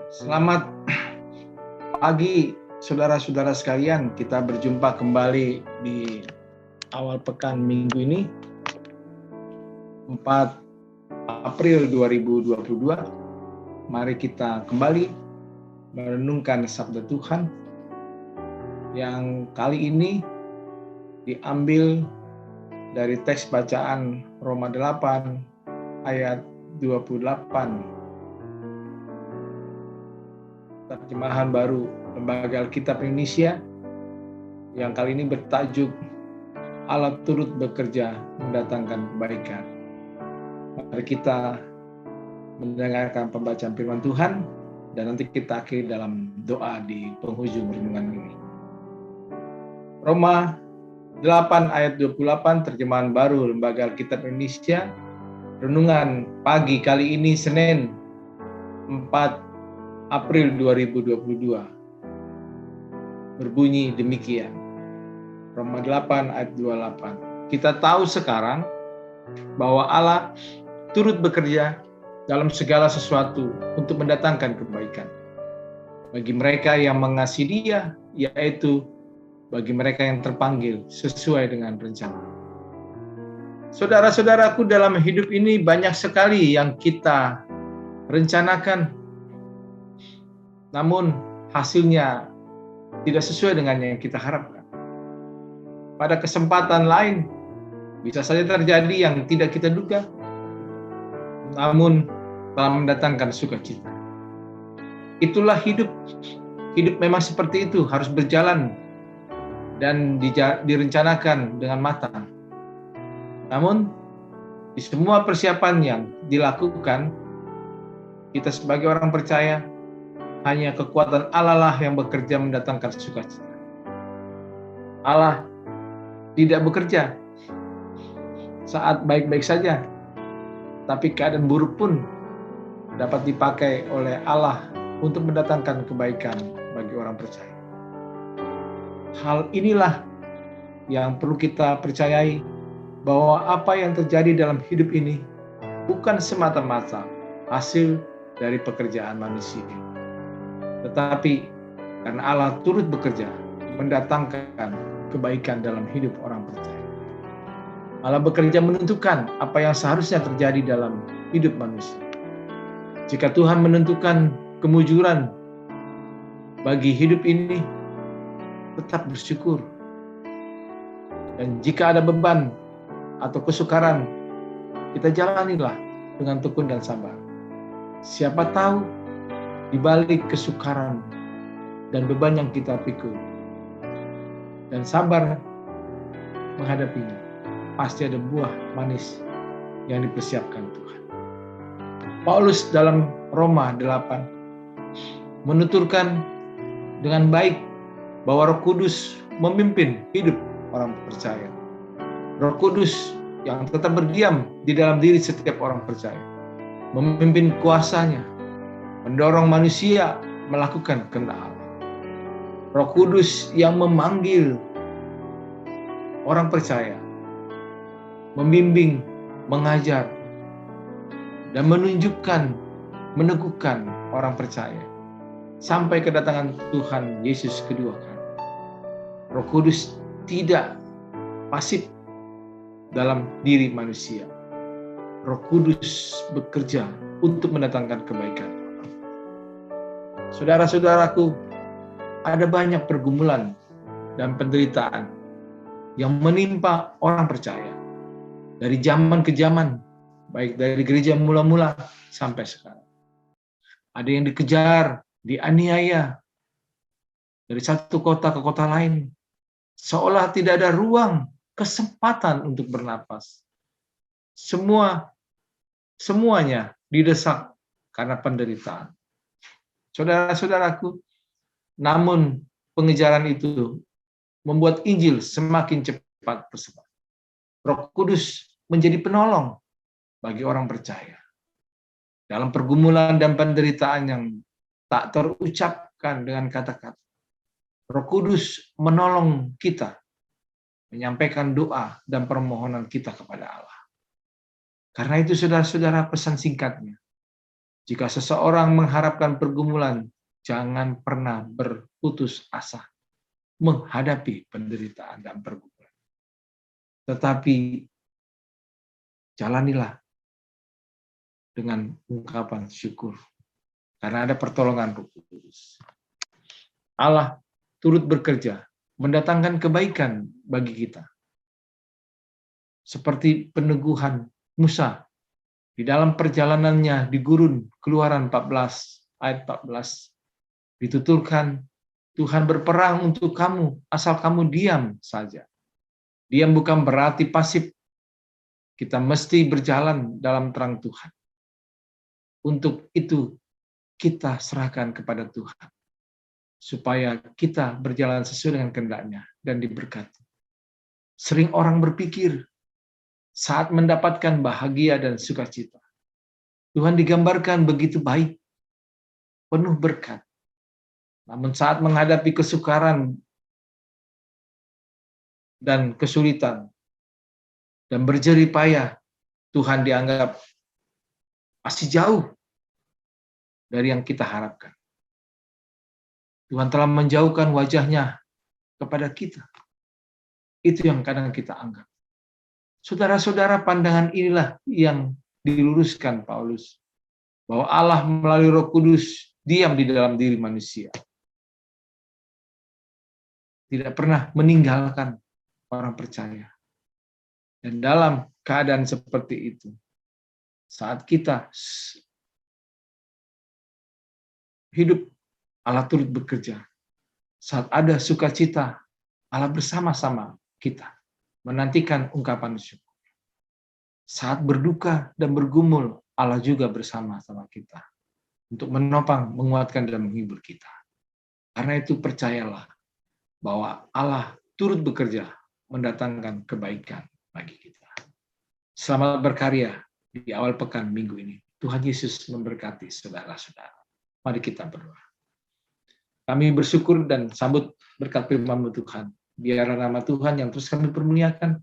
Selamat pagi saudara-saudara sekalian, kita berjumpa kembali di awal pekan minggu ini, 4 April 2022. Mari kita kembali merenungkan sabda Tuhan yang kali ini diambil dari teks bacaan Roma 8 ayat 28. Terjemahan baru Lembaga Alkitab Indonesia yang kali ini bertajuk Allah turut bekerja mendatangkan kebaikan. Mari kita mendengarkan pembacaan firman Tuhan dan nanti kita akhiri dalam doa di penghujung renungan ini. Roma 8 ayat 28 terjemahan baru Lembaga Alkitab Indonesia. Renungan pagi kali ini Senin 4 April 2022 berbunyi demikian. Roma 8 ayat 28. Kita tahu sekarang bahwa Allah turut bekerja dalam segala sesuatu untuk mendatangkan kebaikan bagi mereka yang mengasihi Dia, yaitu bagi mereka yang terpanggil sesuai dengan rencana. Saudara-saudaraku, dalam hidup ini banyak sekali yang kita rencanakan, namun hasilnya tidak sesuai dengan yang kita harapkan. Pada kesempatan lain, bisa saja terjadi yang tidak kita duga, namun telah mendatangkan sukacita. Itulah hidup. Hidup memang seperti itu, harus berjalan dan direncanakan dengan matang. Namun, di semua persiapan yang dilakukan, kita sebagai orang percaya, hanya kekuatan Allah lah yang bekerja mendatangkan sukacita. Allah tidak bekerja saat baik-baik saja, tapi keadaan buruk pun dapat dipakai oleh Allah untuk mendatangkan kebaikan bagi orang percaya. Hal inilah yang perlu kita percayai, bahwa apa yang terjadi dalam hidup ini bukan semata-mata hasil dari pekerjaan manusia, tetapi karena Allah turut bekerja mendatangkan kebaikan dalam hidup orang percaya. Allah bekerja menentukan apa yang seharusnya terjadi dalam hidup manusia. Jika Tuhan menentukan kemujuran bagi hidup ini, tetap bersyukur. Dan jika ada beban atau kesukaran, kita jalanilah dengan tekun dan sabar. Siapa tahu di balik kesukaran dan beban yang kita pikul dan sabar menghadapinya, pasti ada buah manis yang dipersiapkan Tuhan. Paulus dalam Roma 8 menuturkan dengan baik bahwa Roh Kudus memimpin hidup orang percaya. Roh Kudus yang tetap berdiam di dalam diri setiap orang percaya, memimpin kuasanya, mendorong manusia melakukan kehendak Allah. Roh Kudus yang memanggil orang percaya, membimbing, mengajar, dan menunjukkan, meneguhkan orang percaya sampai kedatangan Tuhan Yesus kedua kali. Roh Kudus tidak pasif dalam diri manusia. Roh Kudus bekerja untuk mendatangkan kebaikan. Saudara-saudaraku, ada banyak pergumulan dan penderitaan yang menimpa orang percaya dari zaman ke zaman, baik dari gereja mula-mula sampai sekarang. Ada yang dikejar, dianiaya dari satu kota ke kota lain, seolah tidak ada ruang, kesempatan untuk bernapas. Semuanya didesak karena penderitaan. Saudara-saudaraku, namun pengejaran itu membuat Injil semakin cepat tersebar. Roh Kudus menjadi penolong bagi orang percaya dalam pergumulan dan penderitaan yang tak terucapkan dengan kata-kata. Roh Kudus menolong kita menyampaikan doa dan permohonan kita kepada Allah. Karena itu saudara-saudara, pesan singkatnya, Jika seseorang mengharapkan pergumulan, jangan pernah berputus asa menghadapi penderitaan dan pergumulan. Tetapi jalanilah dengan ungkapan syukur, karena ada pertolongan Roh Kudus. Allah turut bekerja, mendatangkan kebaikan bagi kita. Seperti peneguhan Musa di dalam perjalanannya di gurun, Keluaran 14 ayat 14, dituturkan, Tuhan berperang untuk kamu, asal kamu diam saja. Diam bukan berarti pasif. Kita mesti berjalan dalam terang Tuhan. Untuk itu kita serahkan kepada Tuhan, supaya kita berjalan sesuai dengan kehendak-Nya dan diberkati. Sering orang berpikir, saat mendapatkan bahagia dan sukacita, Tuhan digambarkan begitu baik, penuh berkat. Namun saat menghadapi kesukaran dan kesulitan dan berjerih payah, Tuhan dianggap masih jauh dari yang kita harapkan. Tuhan telah menjauhkan wajah-Nya kepada kita. Itu yang kadang kita anggap. Saudara-saudara, pandangan inilah yang diluruskan Paulus, bahwa Allah melalui Roh Kudus diam di dalam diri manusia. Tidak pernah meninggalkan orang percaya. Dan dalam keadaan seperti itu, saat kita hidup, Allah turut bekerja. Saat ada sukacita, Allah bersama-sama kita menantikan ungkapan syukur. Saat berduka dan bergumul, Allah juga bersama-sama kita untuk menopang, menguatkan, dan menghibur kita. Karena itu percayalah bahwa Allah turut bekerja mendatangkan kebaikan bagi kita. Selamat berkarya di awal pekan minggu ini. Tuhan Yesus memberkati saudara-saudara. Mari kita berdoa. Kami bersyukur dan sambut berkat firman-Mu Tuhan. Biar nama Tuhan yang terus kami permuliakan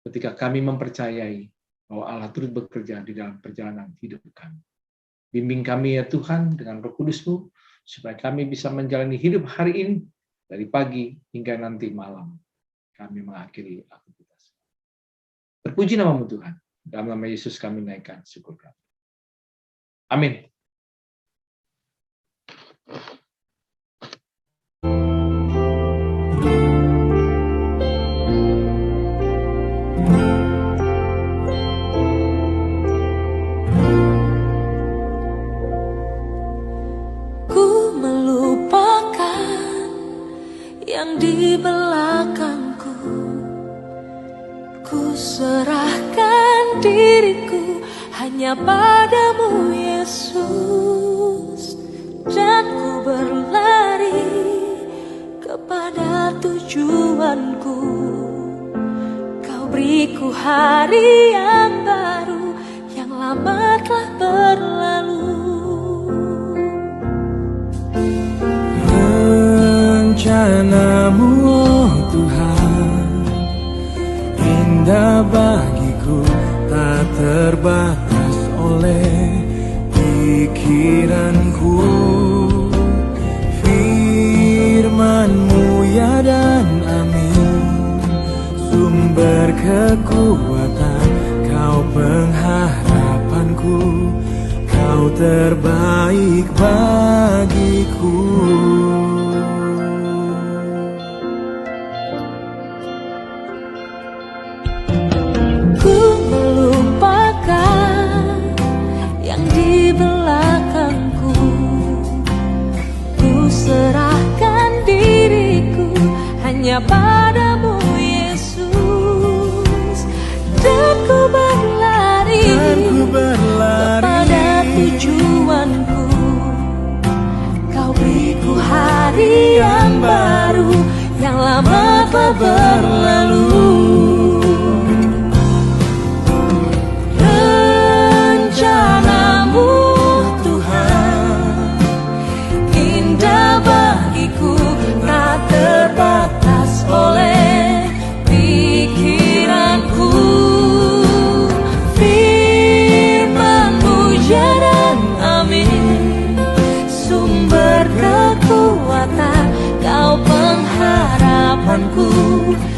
ketika kami mempercayai bahwa Allah turut bekerja di dalam perjalanan hidup kami. Bimbing kami ya Tuhan dengan Roh Kudus-Mu, supaya kami bisa menjalani hidup hari ini dari pagi hingga nanti malam. Kami mengakhiri aktivitas. Terpuji nama-Mu Tuhan. Dalam nama Yesus kami naikkan syukur kami. Amin. Yang di belakangku, ku serahkan diriku hanya padamu Yesus, dan ku berlari kepada tujuanku. Kau beriku hari yang baru, yang lama telah berlalu. Rencana-Mu, oh Tuhan, indah bagiku, tak terbatas oleh pikiranku. Firman-Mu ya dan amin, sumber kekuatan, Kau pengharapanku, Kau terbaik bagiku. Serahkan diriku hanya padamu Yesus, dan ku berlari kepada tujuanku. Kau beriku hari yang baru, yang lama telah berlalu. Rencana-Mu bagiku tak terbatas oleh pikiranku. Firman-Mu ya dan Tuhanku.